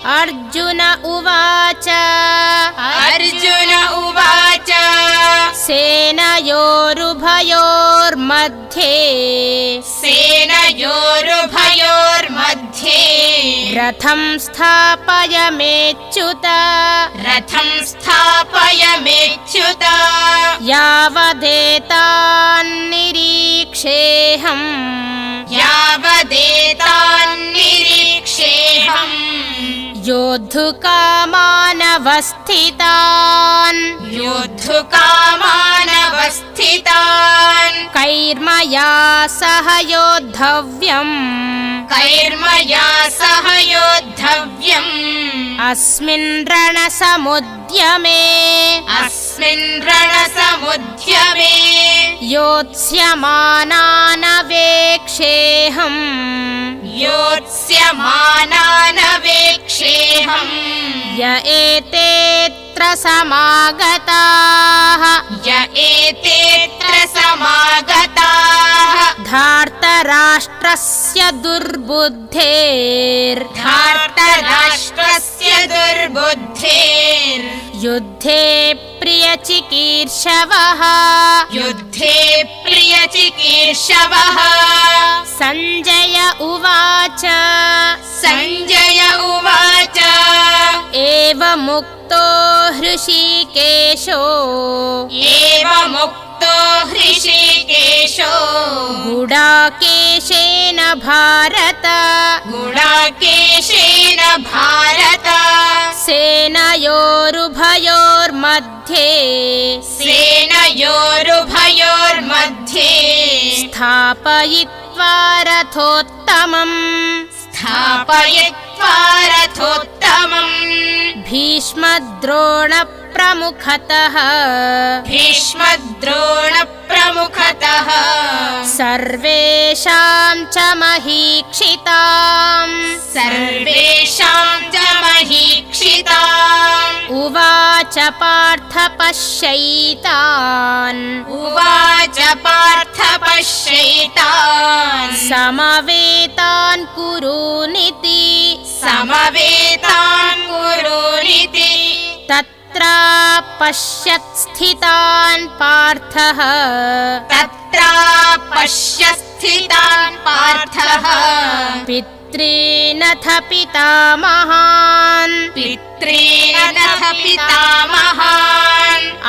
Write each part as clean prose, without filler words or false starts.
अर्जुन उवाच अर्जुन उवाच सेनयोरुभयोर्मध्ये रथं स्थापयमेच्युत रथं स्थापयमेच्युत यावदेतान्निरीक्षेऽहम् योद्धुकामानवस्थितान् कैर्मया सह योद्धव्यम् अस्मिन् रणसमुद्यमे योत्स्यमानानवेक्षेऽहम् य एतेऽत्र समागताः धार्तराष्ट्रस्य दुर्बुद्धेर् युद्धे प्रियचिकीर्षवः संजय उवाच एवमुक्तो हृषीकेशो गुडाकेशेन भारत सेनयोरुभयोर्मध्ये स्थापयित्वा रथोत्तमम् भीष्मद्रोणप्रमुखतः सर्वेषां च महीक्षिताम् उवाच पार्थ पश्यैतान् समवेतान् कुरूनिति तत्र पश्यत् स्थितान् पार्थः पितॄनथ पितामहान्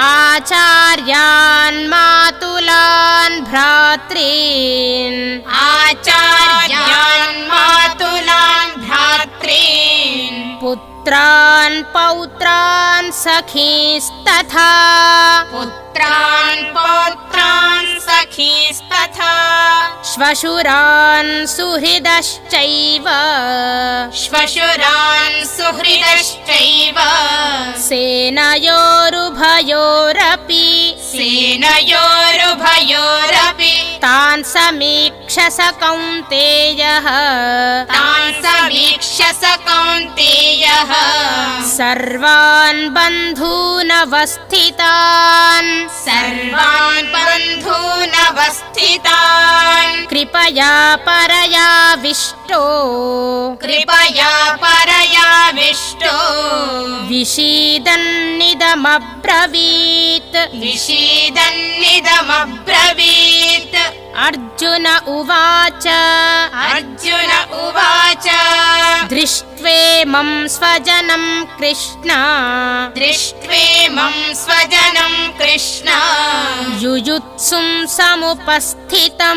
आचार्यान् मातुलान् भ्रातॄन् पुत्रान् पौत्रान् सखींस्तथा श्वशुरान् सुहृदश्चैव सेनयोरुभयोरपि तान् समीक्ष स कौन्तेयः सर्वान् बन्धूनवस्थितान् कृपया परयाविष्टो विषीदन्निदमब्रवीत् अर्जुन उवाच दृष्ट्वेमं स्वजनं कृष्ण युयुत्सुं समुपस्थितम्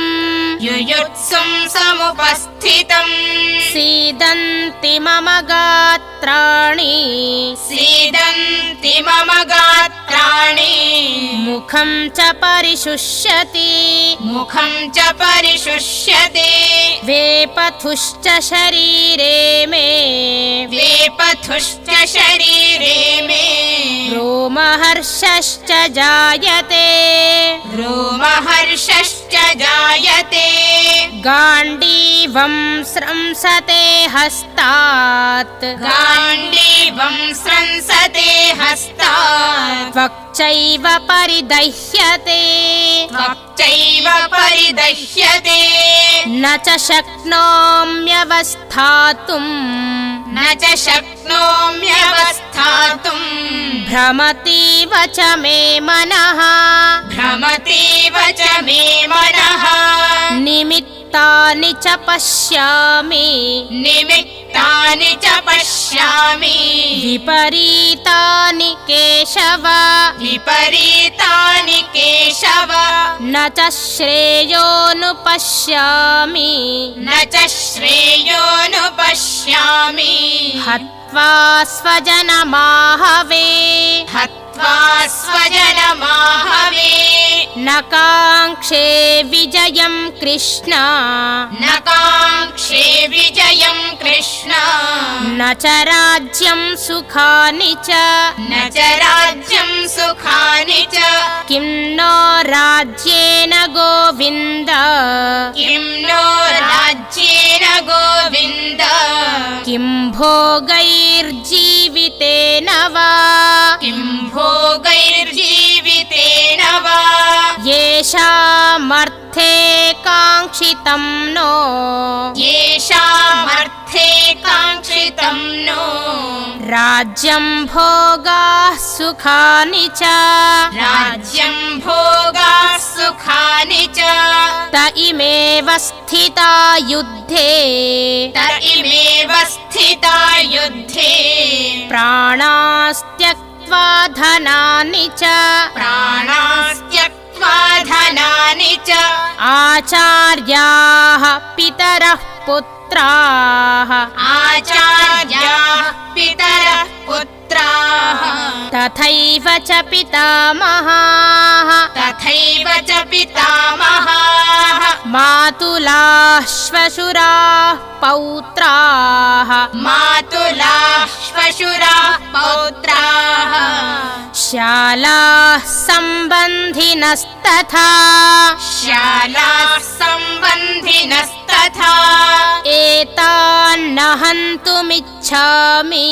सीदन्ति मम गात्राणि मुखं च परिशुष्यति वेपथुश्च शरीरे मे रोमहर्षश्च जायते गाण्डीवं स्रंसते हस्तात् त्वक्चैव परिदह्यते न च शक्नोम्यवस्थातुम् न च शक्नोम्यवस्थातुम् भ्रमतीव च मे मनः भ्रमतीव च मे मनः निमित्तानि च पश्यामि निमित्तानि च पश्यामि विपरीतानि केशव विपरीतानि केशव न च श्रेयोऽनुपश्यामि न च श्रेयोऽनुपश्यामि हत्वा स्वजनमाहवे हत्वा स्वजनमाहवे न काङ्क्षे विजयं कृष्ण न काङ्क्षे विजयं कृष्ण न च राज्यं सुखानि च न च राज्यं सुखानि च किं नो राज्येन गोविन्द किं नो राज्येन गोविन्द किं भोगैर्जीवितेन वा किं भोगैर्जीवितेन वा येषामर्थे काङ्क्षितं नो येषामर्थे काङ्क्षितं नो राज्यं भोगाः सुखानि च राज्यं भोगाः सुखानि च त इमेव स्थिता युद्धे त इमेव स्थिता युद्धे प्राणास्त्यक्त्वा धनानि च प्राणास्त्यक्त्वा धनानि च आचार्याः पितरः पुत्राः आचार्याः पितरः पुत्राः तथैव च पितामहाः तथैव च पितामहाः मातुलाः श्वशुराः पौत्राः मातुलाः श्वशुराः पौत्राः शालाः सम्बन्धिनस्तथा शालाः सम्बन्धिनस्तथा एतान्न हन्तुमिच्छामि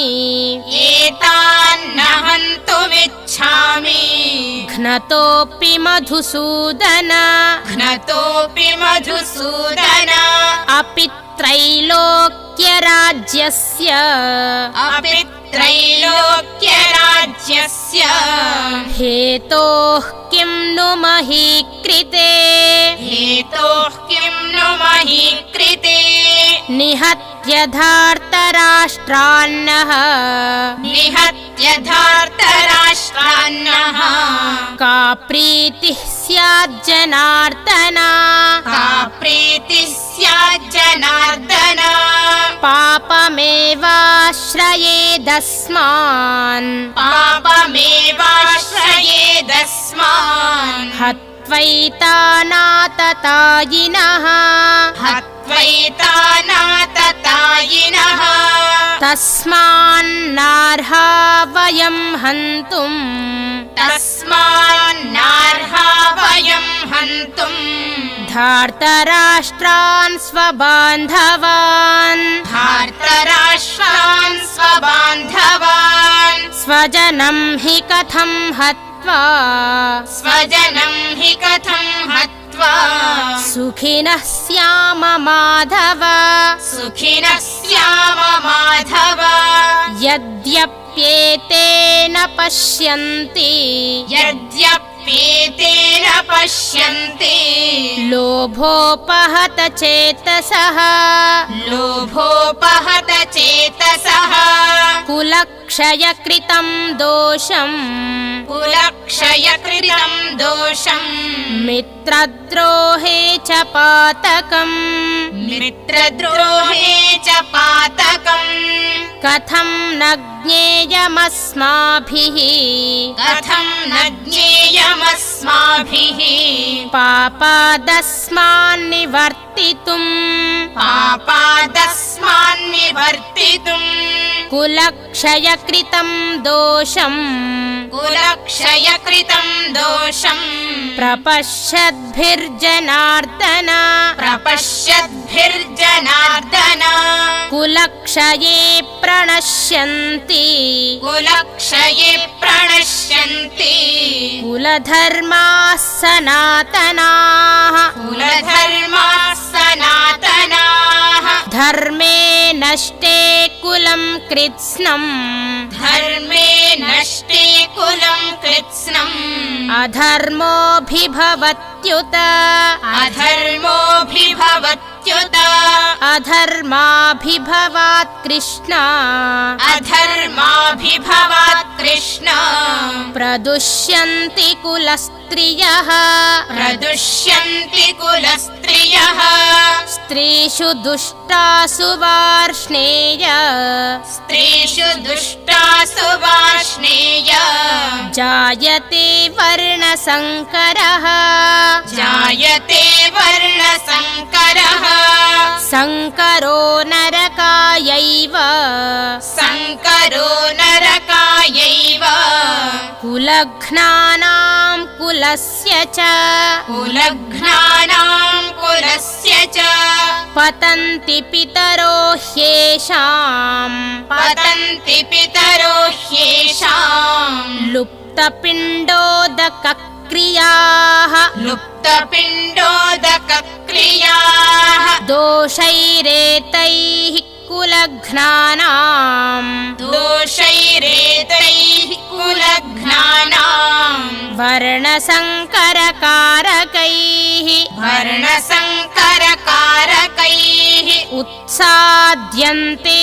एतान्न हन्तुमिच्छामि घ्नतोऽपि मधुसूदन घ्नतोऽपि मधुसूदन अपि त्रैलोक्यराज्यस्य अपि त्रैलोक्यराज्यस्य हेतोः किं नु मही कृते हेतोः किं नु मही कृते निहत्य धार्तराष्ट्रान्नः निहत्य धार्तराष्ट्रान्नः का प्रीतिः स्याज्जनार्दन का प्रीतिः स्याज्जनार्दन पापमेवाश्रयेदस्मान् पापमेवाश्रयेदस्मान् हत्वैतानाततायिनः हत्वैतानाततायिनः तस्मान्नार्हा वयं हन्तुम् तस्मान्नार्हा वयं हन्तुम् धार्तराष्ट्रान् स्वबान्धवान् धार्तराष्ट्रान् स्वबान्धवान् स्वजनं हि कथं हत्वा स्वजनं हि कथं हत्वा सुखिनः स्याम माधव सुखिनः स्याम माधव यद्यप्येतेन पश्यन्ति यद्यप्येतेन पश्यन्ति लोभोपहत चेतसः लोभोपहत चेतसः कुलक्षयकृतं दोषम् कुलक्षयकृतं दोषम् मित्रद्रोहे च पातकम् मित्रद्रोहे च पातकम् कथं न ज्ञेयमस्माभिः कथं न ज्ञेयमस्माभिः पापादस्मान्निवर्तितुम् पापादस्मान्निवर्तितुम् कुलक्षयकृतं दोषम् कुलक्षयकृतं दोषम् प्रपश्यद्भिर्जनार्दन प्रपश्यद्भिर्जनार्दन कुलक्षये प्रणश्यन्ति कुलक्षये प्रणश्यन्ति कुलधर्माः सनातनाः कुलधर्माः सनातनाः धर्मे नष्टे कुलं कृत्स्नम् धर्मे नष्टे कुलं कृत्स्नम् अधर्मोऽभिभवत्युत अधर्मोऽभिभवत्युत अधर्माभिभवात् कृष्ण अधर्माभिभवात् कृष्ण प्रदुष्यन्ति कुलस्त्रियः प्रदुष्यन्ति कुलस्त्रियः स्त्रीषु दुष्टासु वार्ष्णेय स्त्रीषु दुष्टासु वार्ष्णेय जायते वर्णसङ्करः जायते वर्णसङ्करः संकरो नरकायैव संकरो नरकायैव कुलघ्नानां कुलस्य च कुलघ्नानां कुलस्य च पतन्ति पितरो ह्येषां पतन्ति पितरो ह्येषाम् लुप्तपिण्डोदकक्रियाः लुप्तपिण्डोदकक्रियाः दोषैरेतैः कुलघ्नानां दोषैरेतैः कुलघ्नानाम् वर्णसङ्करकारकैः वर्णसङ्करकारकैः उत्साद्यन्ते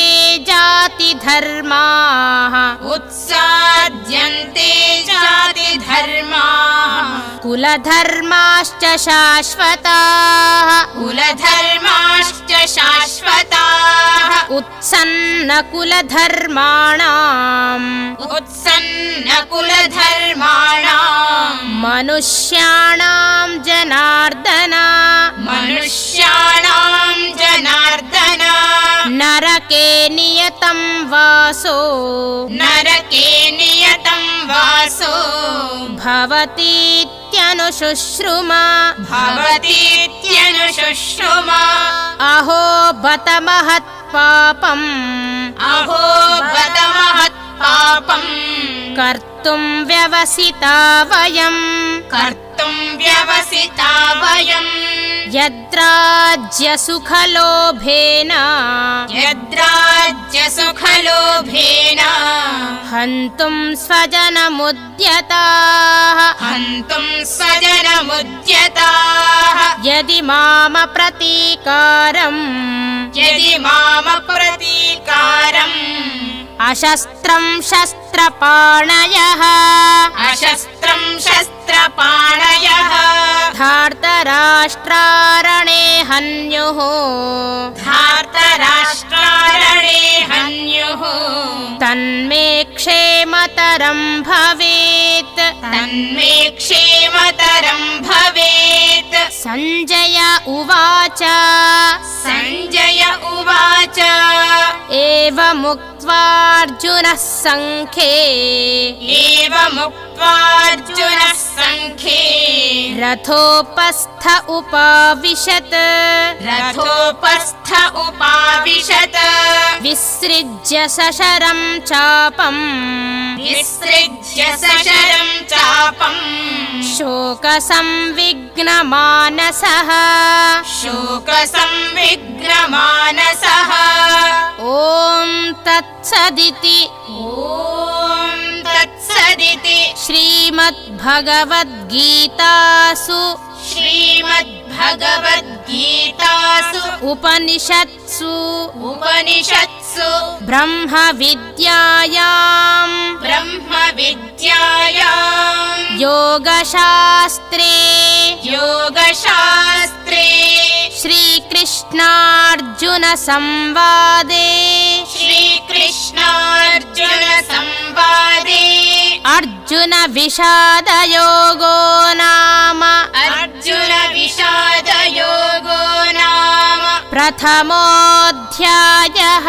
जातिधर्माः उत्साद्यन्ते जातिधर्माः कुलधर्माश्च शाश्वताः कुलधर्माश्च शाश्वताः उत्सन्नकुलधर्माणाम् उत्सन्नकुलधर्माणाम् मनुष्याणां जनार्दन मनुष्याणां जनार्दन नरके नियतं वासो नरके नियतं वासो भवतीत्यनुशुश्रुमा भवतीत्यनुशुश्रुम अहो बत महत्पापम् अहो बत महत्पापम् कर्तुं व्यवसिता वयम् कर्तुं व्यवसिता वयम् यद्राज्यसुखलोभेन यद्राज्यसुखलोभेन हन्तुं स्वजनमुद्यताः हन्तुं स्वजनमुद्यताः यदि मामप्रतीकारम् यदि मामप्रतीकारम् अशस्त्रं शस्त्रपाणयः अशस्त्रं शस्त्रपाणयः धार्तराष्ट्रारणे हन्युः धार्तराष्ट्रारणे हन्युः तन्मे क्षेमतरं भवेत् तन्मे क्षेमतरं भवेत् सञ्जय उवाच सञ्जय उवाच एवमुक्त्वार्जुनः सङ्ख्ये एवमुक्त्वार्जुनः सङ्ख्ये रथोपस्थ उपाविशत् रथोपस्थ उपाविशत विसृज्य सशरं चापम् विसृज्य सशरं चापम् शोकसंविघ्नमानसः शोकसंविघ्नमानसः ॐ तत्सदिति ॐ तत्सदिति श्रीमद्भगवद्गीतासु श्रीमद्भगवद्गीतासु उपनिषत्सु ब्रह्मविद्यायां योगशास्त्रे श्रीकृष्णार्जुन संवादे अर्जुन विषादयोगो नाम प्रथमोऽध्यायः